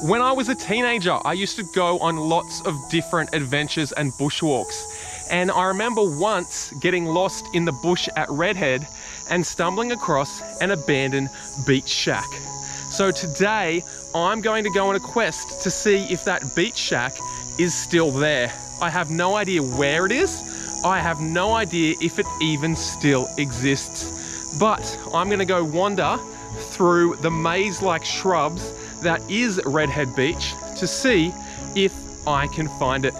When I was a teenager, I used to go on lots of different adventures and bushwalks. And I remember once getting lost in the bush at Redhead and stumbling across an abandoned beach shack. So today, I'm going to go on a quest to see if that beach shack is still there. I have no idea where it is. I have no idea if it even still exists. But I'm gonna go wander through the maze-like shrubs that is Redhead Beach to see if I can find it.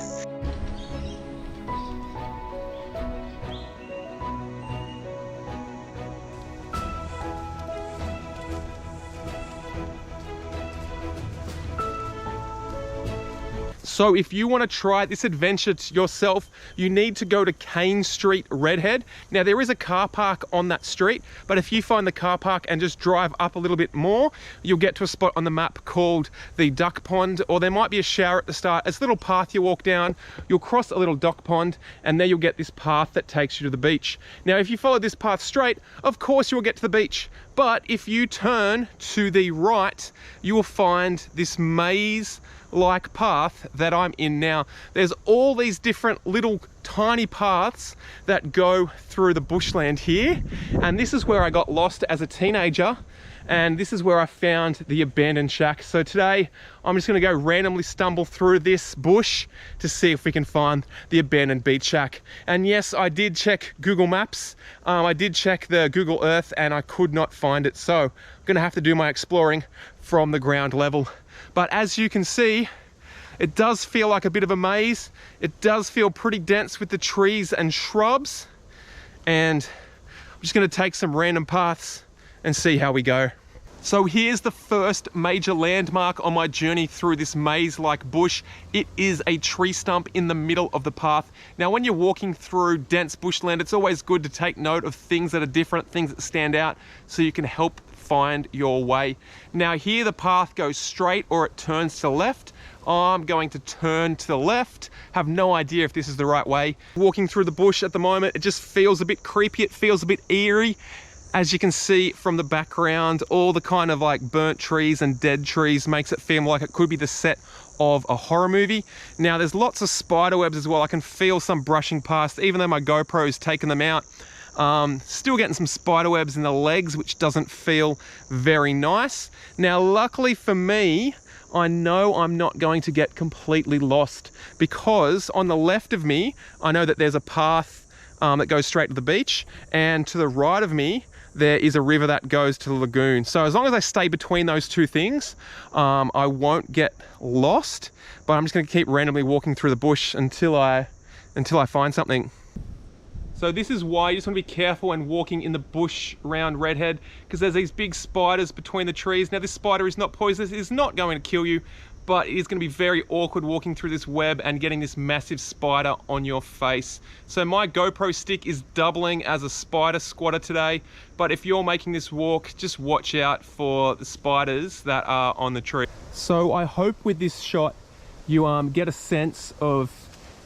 So if you want to try this adventure yourself, you need to go to Kane Street, Redhead. Now there is a car park on that street, but if you find the car park and just drive up a little bit more, you'll get to a spot on the map called the Duck Pond, or there might be a shower at the start. It's a little path you walk down, you'll cross a little duck pond, and there you'll get this path that takes you to the beach. Now if you follow this path straight, of course you will get to the beach. But if you turn to the right, you will find this maze-like path that I'm in now. There's all these different little tiny paths that go through the bushland here. And this is where I got lost as a teenager. And this is where I found the abandoned shack. So today, I'm just gonna go randomly stumble through this bush to see if we can find the abandoned beach shack. And yes, I did check Google Maps. I did check the Google Earth and I could not find it. So I'm gonna have to do my exploring from the ground level. But as you can see, it does feel like a bit of a maze. It does feel pretty dense with the trees and shrubs. And I'm just gonna take some random paths and see how we go. So here's the first major landmark on my journey through this maze-like bush. It is a tree stump in the middle of the path. Now, when you're walking through dense bushland, it's always good to take note of things that are different, things that stand out, so you can help find your way. Now here the path goes straight or it turns to the left. I'm going to turn to the left. Have no idea if this is the right way. Walking through the bush at the moment, it just feels a bit creepy. It feels a bit eerie. As you can see from the background, all the kind of like burnt trees and dead trees makes it feel like it could be the set of a horror movie. Now there's lots of spider webs as well. I can feel some brushing past, even though my GoPro's taken them out. Still getting some spider webs in the legs, which doesn't feel very nice. Now, luckily for me, I know I'm not going to get completely lost because on the left of me, I know that there's a path that goes straight to the beach, and to the right of me, there is a river that goes to the lagoon. So as long as I stay between those two things, I won't get lost, but I'm just gonna keep randomly walking through the bush until I find something. So this is why you just want to be careful when walking in the bush around Redhead, because there's these big spiders between the trees. Now this spider is not poisonous, it is not going to kill you, but it is going to be very awkward walking through this web and getting this massive spider on your face. So my GoPro stick is doubling as a spider squatter today, but if you're making this walk, just watch out for the spiders that are on the tree. So I hope with this shot, you get a sense of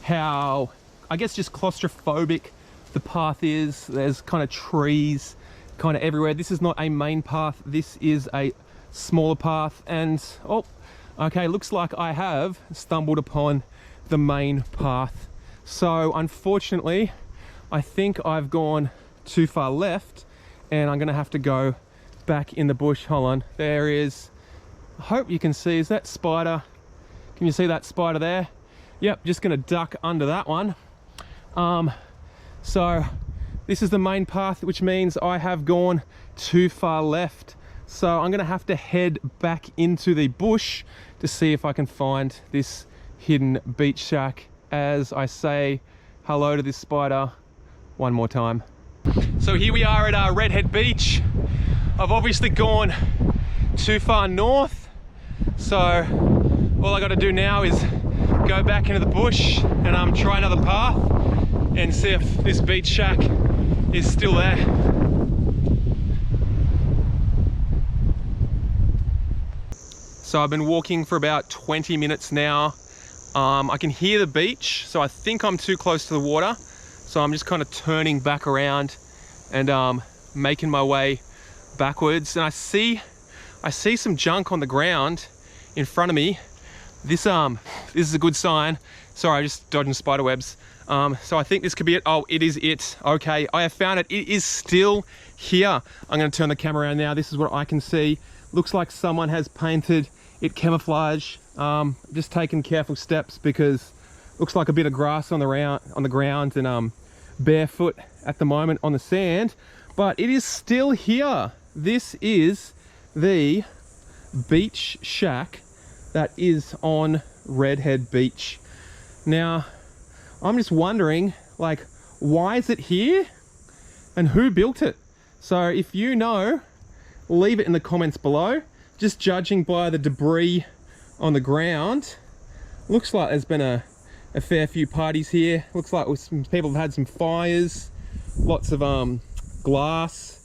how, I guess, just claustrophobic the path is. There's kind of trees kind of everywhere. This is not a main path, this is a smaller path, and oh, okay, looks like I have stumbled upon the main path. So unfortunately, I think I've gone too far left and I'm gonna have to go back in the bush. Hold on, there is, I hope you can see, is that spider? Can you see that spider there? Yep, just gonna duck under that one. So this is the main path, which means I have gone too far left. So I'm gonna have to head back into the bush to see if I can find this hidden beach shack as I say hello to this spider one more time. So here we are at Redhead Beach. I've obviously gone too far north, so all I gotta do now is go back into the bush and try another path and see if this beach shack is still there. So I've been walking for about 20 minutes now. I can hear the beach, so I think I'm too close to the water. So I'm just kind of turning back around and making my way backwards. And I see some junk on the ground in front of me, this is a good sign. Sorry, just dodging spider webs. So I think this could be it. Oh, it is it. Okay, I have found it. It is still here. I'm going to turn the camera around now. This is what I can see. Looks like someone has painted it camouflage. Just taking careful steps because looks like a bit of grass on the ground and barefoot at the moment on the sand. But it is still here. This is the beach shack that is on Redhead Beach. Now, I'm just wondering, like, why is it here and who built it? So if you know, leave it in the comments below. Just judging by the debris on the ground, looks like there's been a fair few parties here. Looks like some people have had some fires, lots of glass.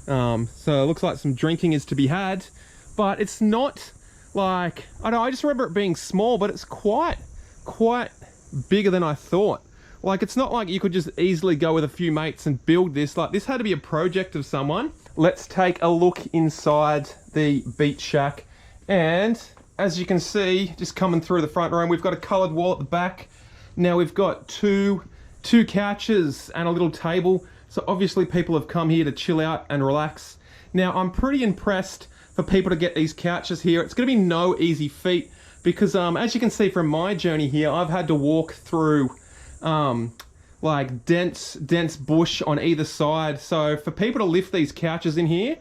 So it looks like some drinking is to be had, but it's not like, I don't know, I just remember it being small, but it's quite bigger than I thought. Like, it's not like you could just easily go with a few mates and build this. Like, this had to be a project of someone. Let's take a look inside the beach shack. And as you can see, just coming through the front room, we've got a colored wall at the back. Now we've got two couches and a little table. So obviously people have come here to chill out and relax. Now I'm pretty impressed for people to get these couches here. It's gonna be no easy feat because as you can see from my journey here, I've had to walk through like dense bush on either side. So for people to lift these couches in here,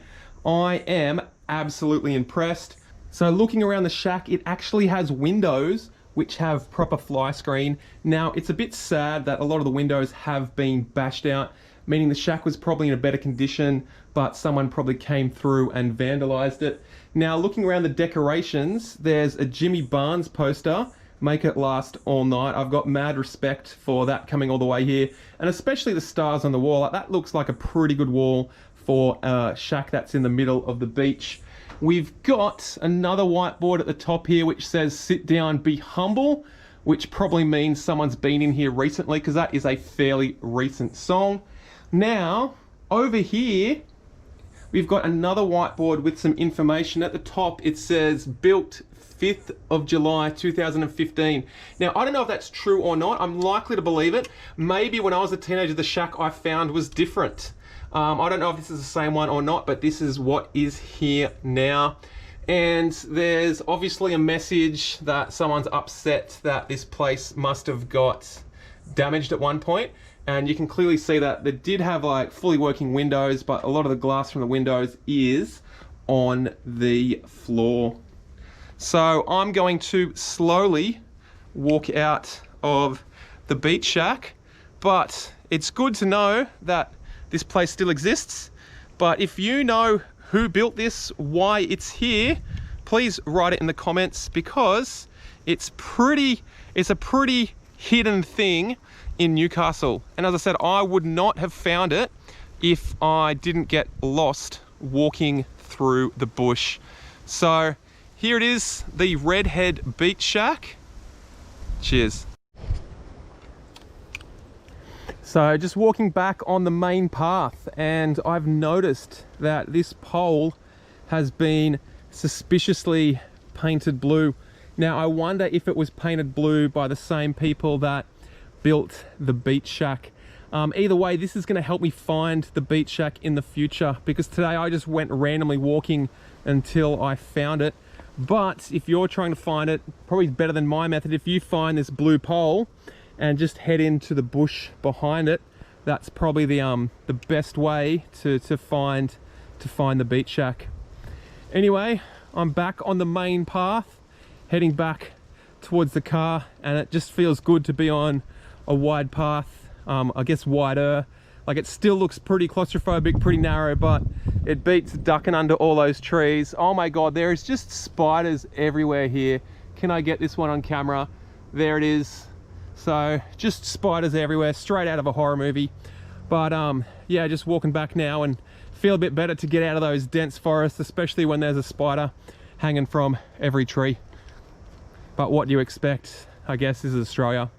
I am absolutely impressed. So looking around the shack, it actually has windows which have proper fly screen. Now it's a bit sad that a lot of the windows have been bashed out, meaning the shack was probably in a better condition, but someone probably came through and vandalized it. Now looking around the decorations, there's a Jimmy Barnes poster, make it last all night. I've got mad respect for that coming all the way here, and especially the stars on the wall. That looks like a pretty good wall for a shack that's in the middle of the beach. We've got another whiteboard at the top here which says sit down, be humble, which probably means someone's been in here recently because that is a fairly recent song. Now over here we've got another whiteboard with some information. At the top it says built 5th of July 2015. Now I don't know if that's true or not. I'm likely to believe it. Maybe when I was a teenager the shack I found was different. I don't know if this is the same one or not, but this is what is here now. And there's obviously a message that someone's upset that this place must have got damaged at one point. And you can clearly see that they did have like fully working windows, but a lot of the glass from the windows is on the floor. So I'm going to slowly walk out of the beach shack, but it's good to know that this place still exists. But if you know who built this, why it's here, please write it in the comments because it's a pretty hidden thing in Newcastle. And as I said, I would not have found it if I didn't get lost walking through the bush. So here it is, the Redhead Beach Shack. Cheers. So just walking back on the main path, and I've noticed that this pole has been suspiciously painted blue. Now I wonder if it was painted blue by the same people that built the beach shack. Either way, this is going to help me find the beach shack in the future, because today I just went randomly walking until I found it. But if you're trying to find it, probably better than my method. If you find this blue pole and just head into the bush behind it, that's probably the best way to find the beach shack. Anyway, I'm back on the main path, heading back towards the car, and it just feels good to be on a wide path. I guess wider. Like, it still looks pretty claustrophobic, pretty narrow, but it beats ducking under all those trees. Oh my god, there is just spiders everywhere here. Can I get this one on camera? There it is. So just spiders everywhere, straight out of a horror movie. But yeah, just walking back now and feel a bit better to get out of those dense forests, especially when there's a spider hanging from every tree. But what do you expect? I guess this is Australia.